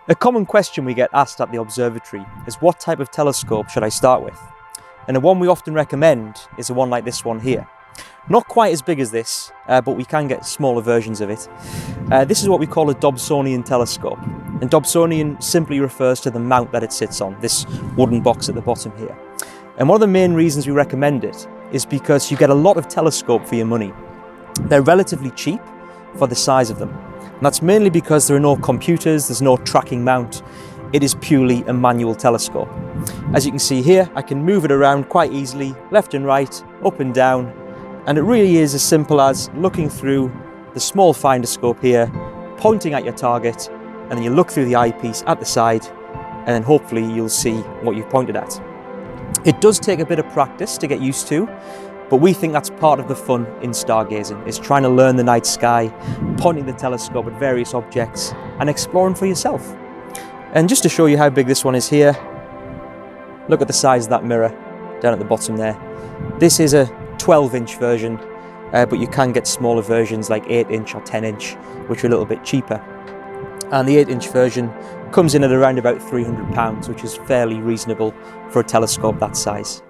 A common question we get asked at the observatory is what type of telescope should I start with? And the one we often recommend is the one like this one here. Not quite as big as this, but we can get smaller versions of it. This is what we call a Dobsonian telescope. And Dobsonian simply refers to the mount that it sits on, this wooden box at the bottom here. And one of the main reasons we recommend it is because you get a lot of telescope for your money. They're relatively cheap for the size of them. And that's mainly because there are no computers, there's no tracking mount. It is purely a manual telescope. As you can see here, I can move it around quite easily, left and right, up and down. And it really is as simple as looking through the small finder scope here, pointing at your target, and then you look through the eyepiece at the side, and then hopefully you'll see what you've pointed at. It does take a bit of practice to get used to, but we think that's part of the fun in stargazing, is trying to learn the night sky, pointing the telescope at various objects, and exploring for yourself. And just to show you how big this one is here, look at the size of that mirror down at the bottom there. This is a 12-inch version, but you can get smaller versions like 8-inch or 10-inch, which are a little bit cheaper. And the 8-inch version comes in at around about £300, which is fairly reasonable for a telescope that size.